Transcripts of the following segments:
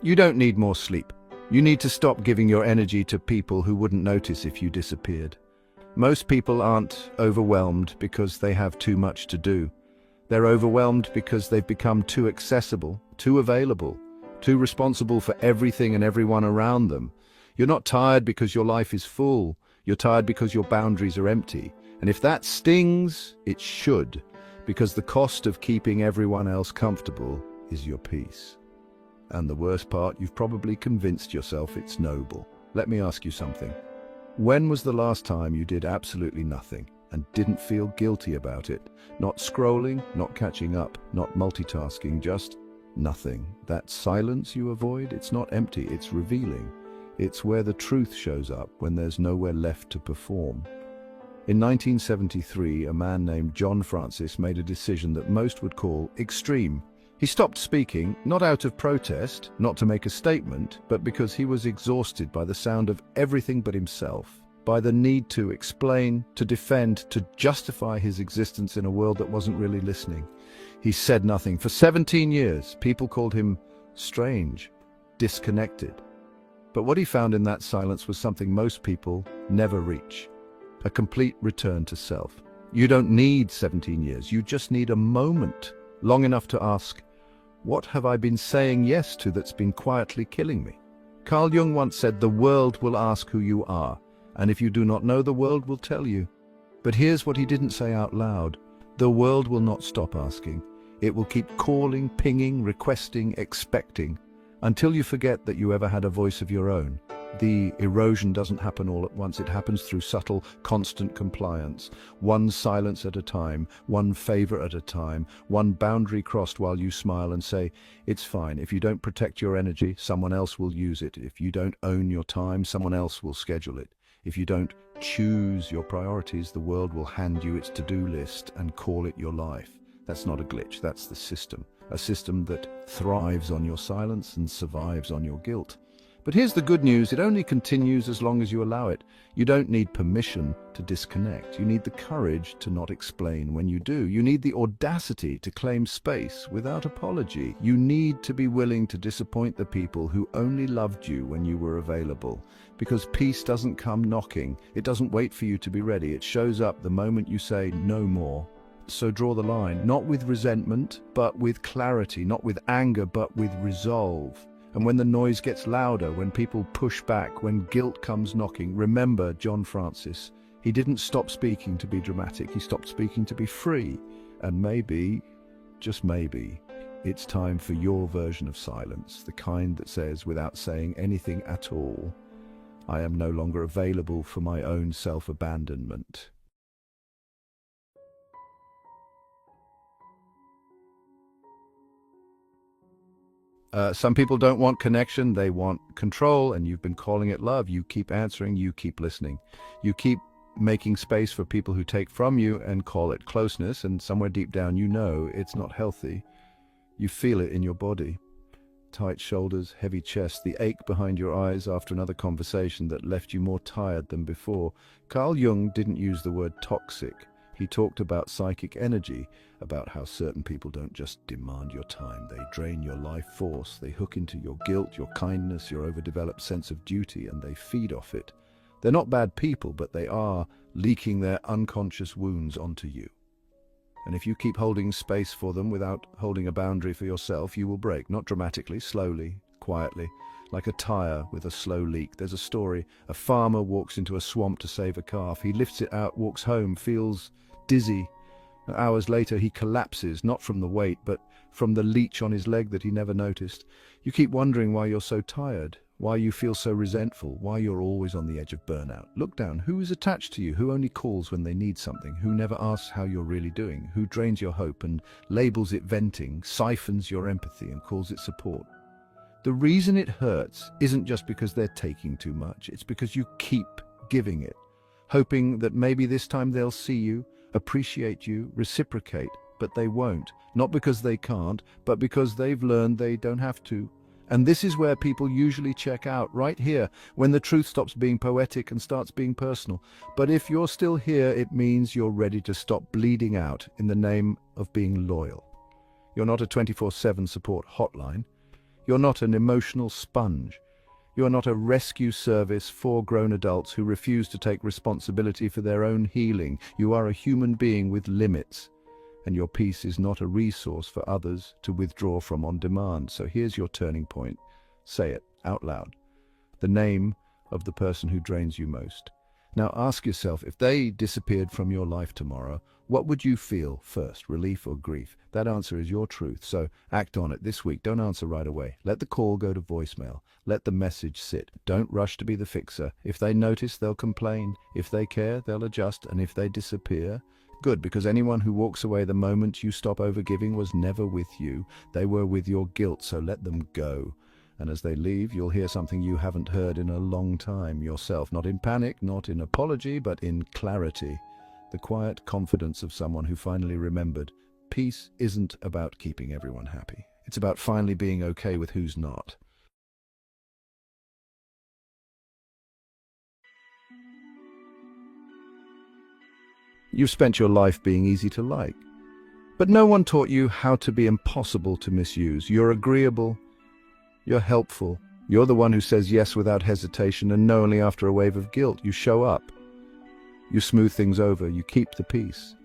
You don't need more sleep. You need to stop giving your energy to people who wouldn't notice if you disappeared. Most people aren't overwhelmed because they have too much to do. They're overwhelmed because they've become too accessible, too available, too responsible for everything and everyone around them. You're not tired because your life is full. You're tired because your boundaries are empty. And if that stings, it should, because the cost of keeping everyone else comfortable is your peace. And the worst part, you've probably convinced yourself it's noble. Let me ask you something. When was the last time you did absolutely nothing and didn't feel guilty about it? Not scrolling, not catching up, not multitasking, just nothing. That silence you avoid, it's not empty, it's revealing. It's where the truth shows up when there's nowhere left to perform. In 1973, a man named John Francis made a decision that most would call extreme. He stopped speaking, not out of protest, not to make a statement, but because he was exhausted by the sound of everything but himself, by the need to explain, to defend, to justify his existence in a world that wasn't really listening. He said nothing. For 17 years, people called him strange, disconnected. But what he found in that silence was something most people never reach: a complete return to self. You don't need 17 years, you just need a moment, long enough to ask, what have I been saying yes to that's been quietly killing me? Carl Jung once said, the world will ask who you are, and if you do not know, the world will tell you. But here's what he didn't say out loud. The world will not stop asking. It will keep calling, pinging, requesting, expecting, until you forget that you ever had a voice of your own. The erosion doesn't happen all at once. It happens through subtle, constant compliance. One silence at a time, one favor at a time, one boundary crossed while you smile and say, it's fine. If you don't protect your energy, someone else will use it. If you don't own your time, someone else will schedule it. If you don't choose your priorities, the world will hand you its to-do list and call it your life. That's not a glitch, that's the system. A system that thrives on your silence and survives on your guilt. But here's the good news, it only continues as long as you allow it. You don't need permission to disconnect. You need the courage to not explain when you do. You need the audacity to claim space without apology. You need to be willing to disappoint the people who only loved you when you were available. Because peace doesn't come knocking. It doesn't wait for you to be ready. It shows up the moment you say no more. So draw the line, not with resentment, but with clarity, not with anger, but with resolve. And when the noise gets louder, when people push back, when guilt comes knocking, remember John Francis. He didn't stop speaking to be dramatic, he stopped speaking to be free. And maybe, just maybe, it's time for your version of silence, the kind that says, without saying anything at all, I am no longer available for my own self-abandonment. Some people don't want connection, they want control, and you've been calling it love. You keep answering, you keep listening. You keep making space for people who take from you and call it closeness, and somewhere deep down you know it's not healthy. You feel it in your body. Tight shoulders, heavy chest, the ache behind your eyes after another conversation that left you more tired than before. Carl Jung didn't use the word toxic. He talked about psychic energy, about how certain people don't just demand your time, they drain your life force, they hook into your guilt, your kindness, your overdeveloped sense of duty, and they feed off it. They're not bad people, but they are leaking their unconscious wounds onto you. And if you keep holding space for them without holding a boundary for yourself, you will break, not dramatically, slowly, quietly, like a tire with a slow leak. There's a story. A farmer walks into a swamp to save a calf. He lifts it out, walks home, feels dizzy. Hours later, he collapses, not from the weight, but from the leech on his leg that he never noticed. You keep wondering why you're so tired, why you feel so resentful, why you're always on the edge of burnout. Look down. Who is attached to you? Who only calls when they need something? Who never asks how you're really doing? Who drains your hope and labels it venting, siphons your empathy and calls it support? The reason it hurts isn't just because they're taking too much. It's because you keep giving it, hoping that maybe this time they'll see you, appreciate you, reciprocate, but they won't. Not because they can't, but because they've learned they don't have to. And this is where people usually check out, right here, when the truth stops being poetic and starts being personal. But if you're still here, it means you're ready to stop bleeding out in the name of being loyal. You're not a 24/7 support hotline. You're not an emotional sponge. You are not a rescue service for grown adults who refuse to take responsibility for their own healing. You are a human being with limits, and your peace is not a resource for others to withdraw from on demand. So here's your turning point. Say it out loud. The name of the person who drains you most. Now ask yourself, if they disappeared from your life tomorrow, what would you feel first, relief or grief? That answer is your truth, so act on it this week. Don't answer right away. Let the call go to voicemail. Let the message sit. Don't rush to be the fixer. If they notice, they'll complain. If they care, they'll adjust. And if they disappear, good, because anyone who walks away the moment you stop overgiving was never with you. They were with your guilt, so let them go. And as they leave, you'll hear something you haven't heard in a long time yourself. Not in panic, not in apology, but in clarity. The quiet confidence of someone who finally remembered. Peace isn't about keeping everyone happy. It's about finally being okay with who's not. You've spent your life being easy to like. But no one taught you how to be impossible to misuse. You're agreeable. You're helpful. You're the one who says yes without hesitation and no only after a wave of guilt. You show up. You smooth things over. You keep the peace.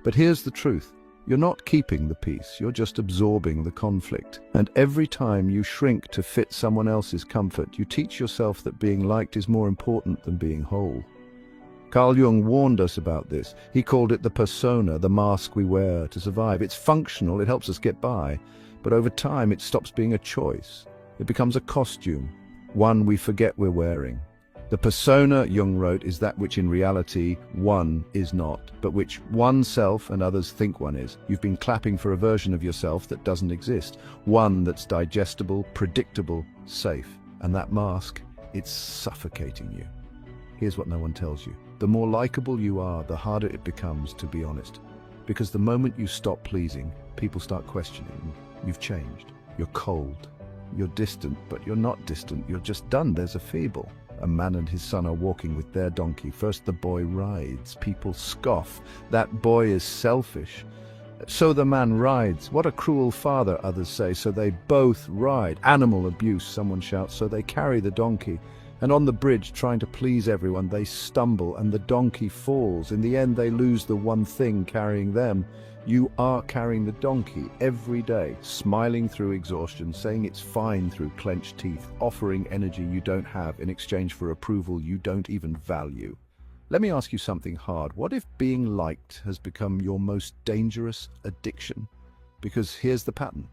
But here's the truth. You're not keeping the peace. You're just absorbing the conflict. And every time you shrink to fit someone else's comfort, you teach yourself that being liked is more important than being whole. Carl Jung warned us about this. He called it the persona, the mask we wear to survive. It's functional. It helps us get by. But over time, it stops being a choice. It becomes a costume, one we forget we're wearing. The persona, Jung wrote, is that which in reality one is not, but which oneself and others think one is. You've been clapping for a version of yourself that doesn't exist, one that's digestible, predictable, safe. And that mask, it's suffocating you. Here's what no one tells you. The more likable you are, the harder it becomes to be honest. Because the moment you stop pleasing, people start questioning. You've changed. You're cold. You're distant, but you're not distant. You're just done. There's a fable. A man and his son are walking with their donkey. First the boy rides. People scoff. That boy is selfish. So the man rides. What a cruel father, others say. So they both ride. Animal abuse, someone shouts. So they carry the donkey. And on the bridge, trying to please everyone, they stumble and the donkey falls. In the end, they lose the one thing carrying them. You are carrying the donkey every day, smiling through exhaustion, saying it's fine through clenched teeth, offering energy you don't have in exchange for approval you don't even value. Let me ask you something hard. What if being liked has become your most dangerous addiction? Because here's the pattern.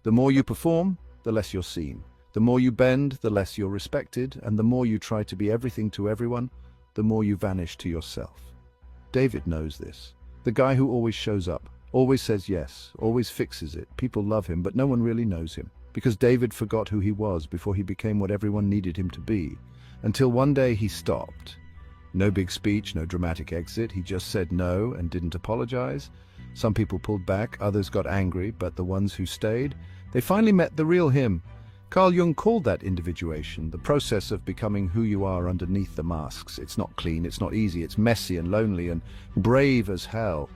The more you perform, the less you're seen. The more you bend, the less you're respected, and the more you try to be everything to everyone, the more you vanish to yourself. David knows this. The guy who always shows up, always says yes, always fixes it. People love him, but no one really knows him. Because David forgot who he was before he became what everyone needed him to be. Until one day he stopped. No big speech, no dramatic exit. He just said no and didn't apologize. Some people pulled back, others got angry, but the ones who stayed, they finally met the real him. Carl Jung called that individuation, the process of becoming who you are underneath the masks. It's not clean, it's not easy, it's messy and lonely and brave as hell.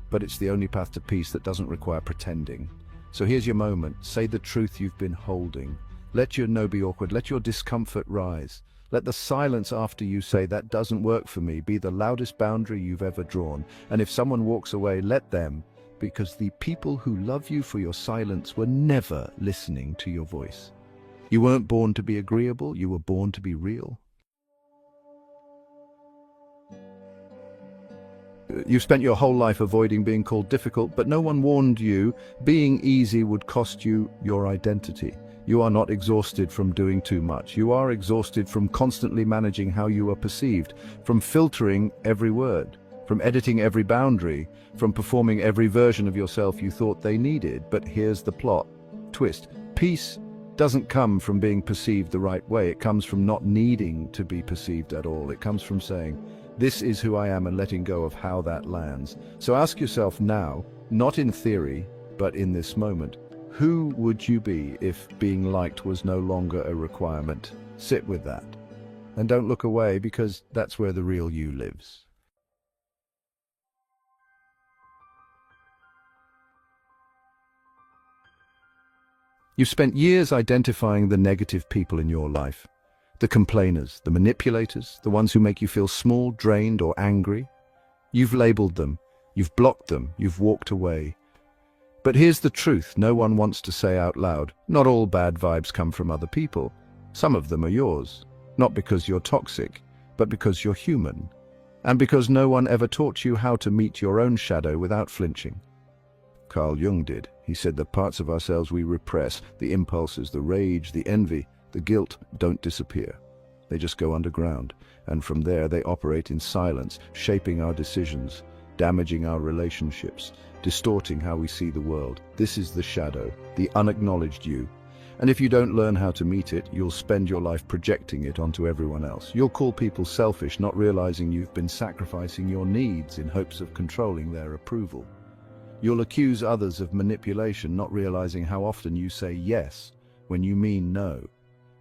But it's the only path to peace that doesn't require pretending. So here's your moment. Say the truth you've been holding. Let your no be awkward. Let your discomfort rise. Let the silence after you say that doesn't work for me be the loudest boundary you've ever drawn. And if someone walks away, let them. Because the people who love you for your silence were never listening to your voice. You weren't born to be agreeable, you were born to be real. You've spent your whole life avoiding being called difficult, but no one warned you being easy would cost you your identity. You are not exhausted from doing too much. You are exhausted from constantly managing how you are perceived, from filtering every word, from editing every boundary, from performing every version of yourself you thought they needed. But here's the plot twist. Peace doesn't come from being perceived the right way. It comes from not needing to be perceived at all. It comes from saying, this is who I am, and letting go of how that lands. So ask yourself now, not in theory, but in this moment, who would you be if being liked was no longer a requirement? Sit with that. And don't look away, because that's where the real you lives. You've spent years identifying the negative people in your life. The complainers, the manipulators, the ones who make you feel small, drained, or angry. You've labeled them, you've blocked them, you've walked away. But here's the truth no one wants to say out loud. Not all bad vibes come from other people. Some of them are yours. Not because you're toxic, but because you're human. And because no one ever taught you how to meet your own shadow without flinching. Carl Jung did. He said the parts of ourselves we repress, the impulses, the rage, the envy, the guilt, don't disappear. They just go underground. And from there they operate in silence, shaping our decisions, damaging our relationships, distorting how we see the world. This is the shadow, the unacknowledged you. And if you don't learn how to meet it, you'll spend your life projecting it onto everyone else. You'll call people selfish, not realizing you've been sacrificing your needs in hopes of controlling their approval. You'll accuse others of manipulation, not realizing how often you say yes when you mean no,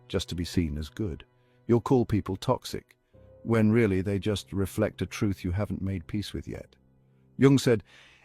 just to be seen as good. You'll call people toxic, when really they just reflect a truth you haven't made peace with yet. Jung said,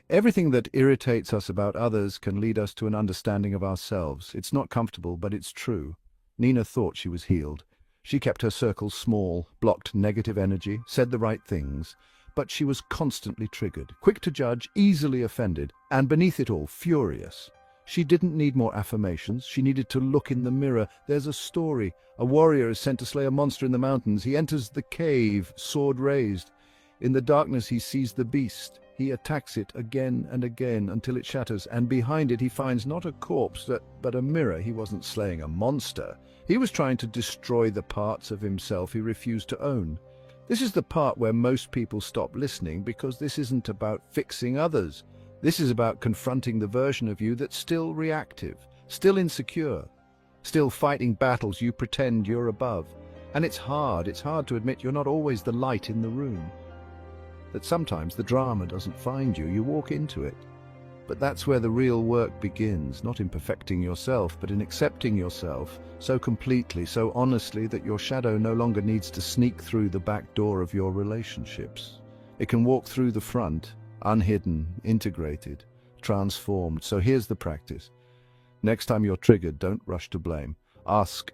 everything that irritates us about others can lead us to an understanding of ourselves. It's not comfortable, but it's true. Nina thought she was healed. She kept her circles small, blocked negative energy, said the right things, but she was constantly triggered, quick to judge, easily offended, and beneath it all, furious. She didn't need more affirmations. She needed to look in the mirror. There's a story. A warrior is sent to slay a monster in the mountains. He enters the cave, sword raised. In the darkness he sees the beast. He attacks it again and again until it shatters, and behind it he finds not a corpse, but a mirror. He wasn't slaying a monster. He was trying to destroy the parts of himself he refused to own. This is the part where most people stop listening, because this isn't about fixing others. This is about confronting the version of you that's still reactive, still insecure, still fighting battles you pretend you're above. And it's hard to admit you're not always the light in the room. That sometimes the drama doesn't find you, you walk into it. But that's where the real work begins, not in perfecting yourself, but in accepting yourself so completely, so honestly that your shadow no longer needs to sneak through the back door of your relationships. It can walk through the front, unhidden, integrated, transformed. So here's the practice. Next time you're triggered, don't rush to blame. Ask,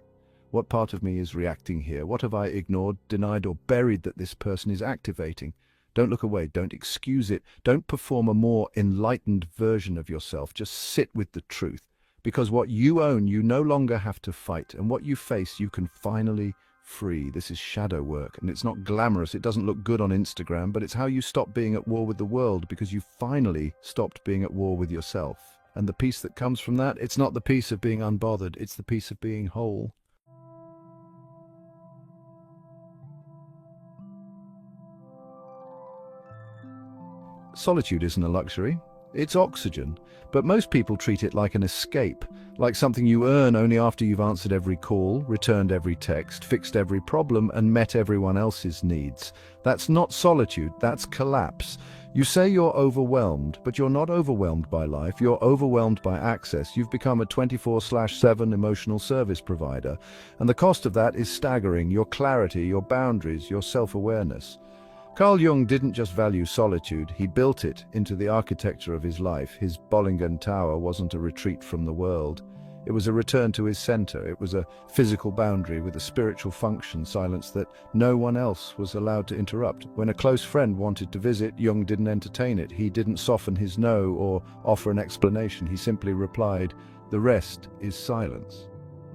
what part of me is reacting here? What have I ignored, denied, or buried that this person is activating? Don't look away, don't excuse it, don't perform a more enlightened version of yourself. Just sit with the truth. Because what you own, you no longer have to fight, and what you face, you can finally free. This is shadow work, and it's not glamorous. It doesn't look good on Instagram, but it's how you stop being at war with the world, because you finally stopped being at war with yourself. And the peace that comes from that, it's not the peace of being unbothered, it's the peace of being whole. Solitude isn't a luxury, it's oxygen, but most people treat it like an escape, like something you earn only after you've answered every call, returned every text, fixed every problem, and met everyone else's needs. That's not solitude, that's collapse. You say you're overwhelmed, but you're not overwhelmed by life, you're overwhelmed by access. You've become a 24/7 emotional service provider, and the cost of that is staggering: your clarity, your boundaries, your self-awareness. Carl Jung didn't just value solitude, he built it into the architecture of his life. His Bollingen Tower wasn't a retreat from the world. It was a return to his center. It was a physical boundary with a spiritual function, silence that no one else was allowed to interrupt. When a close friend wanted to visit, Jung didn't entertain it. He didn't soften his no or offer an explanation. He simply replied, "The rest is silence."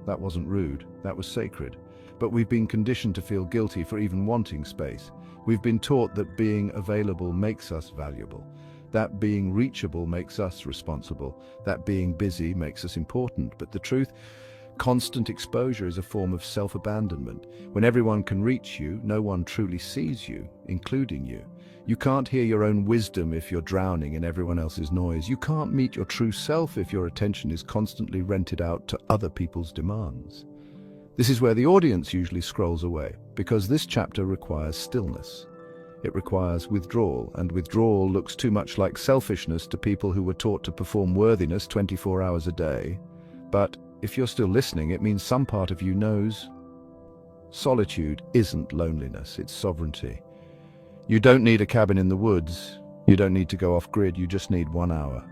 That wasn't rude, that was sacred. But we've been conditioned to feel guilty for even wanting space. We've been taught that being available makes us valuable, that being reachable makes us responsible, that being busy makes us important. But the truth, constant exposure is a form of self-abandonment. When everyone can reach you, no one truly sees you, including you. You can't hear your own wisdom if you're drowning in everyone else's noise. You can't meet your true self if your attention is constantly rented out to other people's demands. This is where the audience usually scrolls away, because this chapter requires stillness. It requires withdrawal, and withdrawal looks too much like selfishness to people who were taught to perform worthiness 24 hours a day. But if you're still listening, it means some part of you knows solitude isn't loneliness, it's sovereignty. You don't need a cabin in the woods. You don't need to go off-grid. You just need 1 hour.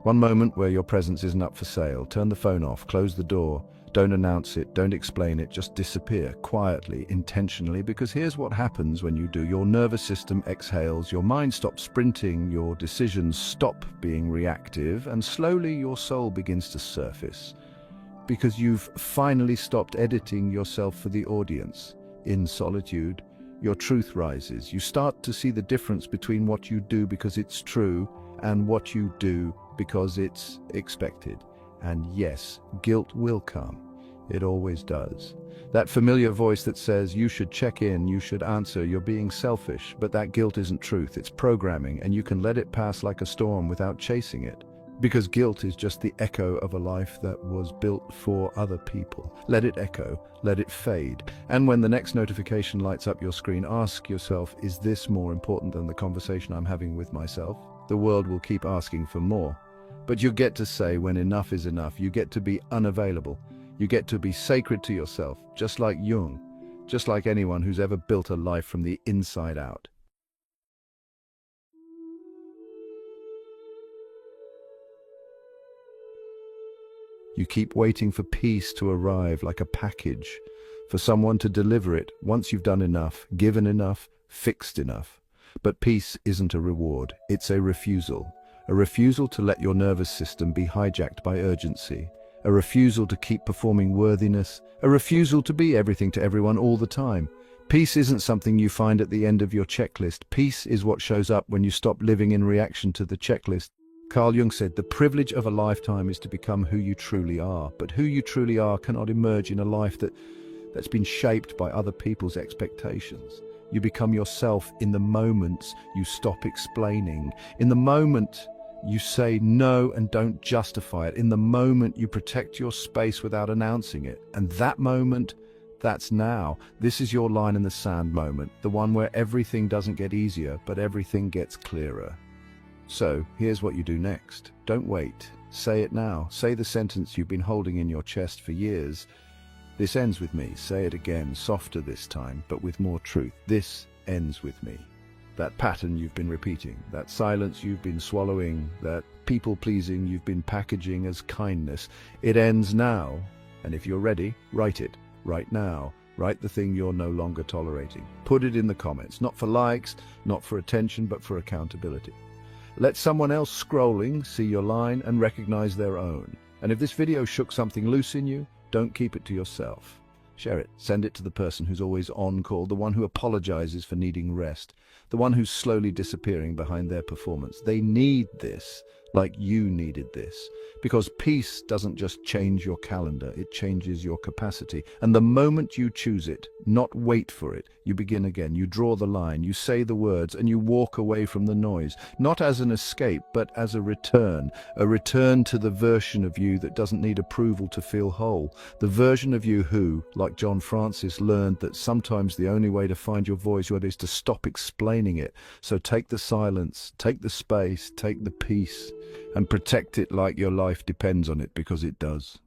One moment where your presence isn't up for sale. Turn the phone off, close the door. Don't announce it, don't explain it, just disappear quietly, intentionally, because here's what happens when you do. Your nervous system exhales, your mind stops sprinting, your decisions stop being reactive, and slowly your soul begins to surface. Because you've finally stopped editing yourself for the audience. In solitude, your truth rises. You start to see the difference between what you do because it's true and what you do because it's expected. And yes, guilt will come. It always does. That familiar voice that says, you should check in, you should answer, you're being selfish. But that guilt isn't truth, it's programming, and you can let it pass like a storm without chasing it. Because guilt is just the echo of a life that was built for other people. Let it echo, let it fade. And when the next notification lights up your screen, ask yourself, is this more important than the conversation I'm having with myself? The world will keep asking for more. But you get to say when enough is enough. You get to be unavailable. You get to be sacred to yourself, just like Jung, just like anyone who's ever built a life from the inside out. You keep waiting for peace to arrive like a package, for someone to deliver it once you've done enough, given enough, fixed enough. But peace isn't a reward, it's a refusal. A refusal to let your nervous system be hijacked by urgency. A refusal to keep performing worthiness. A refusal to be everything to everyone all the time. Peace isn't something you find at the end of your checklist. Peace is what shows up when you stop living in reaction to the checklist. Carl Jung said, the privilege of a lifetime is to become who you truly are. But who you truly are cannot emerge in a life that's been shaped by other people's expectations. You become yourself in the moments you stop explaining. In the moment you say no and don't justify it. In the moment you protect your space without announcing it. And that moment, that's now. This is your line in the sand moment, the one where everything doesn't get easier, but everything gets clearer. So, here's what you do next. Don't wait. Say it now. Say the sentence you've been holding in your chest for years. This ends with me. Say it again, softer this time, but with more truth. This ends with me. That pattern you've been repeating, that silence you've been swallowing, that people-pleasing you've been packaging as kindness, it ends now. And if you're ready, write it. Right now. Write the thing you're no longer tolerating. Put it in the comments, not for likes, not for attention, but for accountability. Let someone else scrolling see your line and recognize their own. And if this video shook something loose in you, don't keep it to yourself. Share it. Send it to the person who's always on call, the one who apologizes for needing rest, the one who's slowly disappearing behind their performance. They need this like you needed this. Because peace doesn't just change your calendar, it changes your capacity. And the moment you choose it, not wait for it, you begin again. You draw the line, you say the words, and you walk away from the noise. Not as an escape, but as a return to the version of you that doesn't need approval to feel whole. The version of you who, like John Francis, learned that sometimes the only way to find your voice is to stop explaining it. So take the silence, take the space, take the peace, and protect it like your life depends on it, because it does.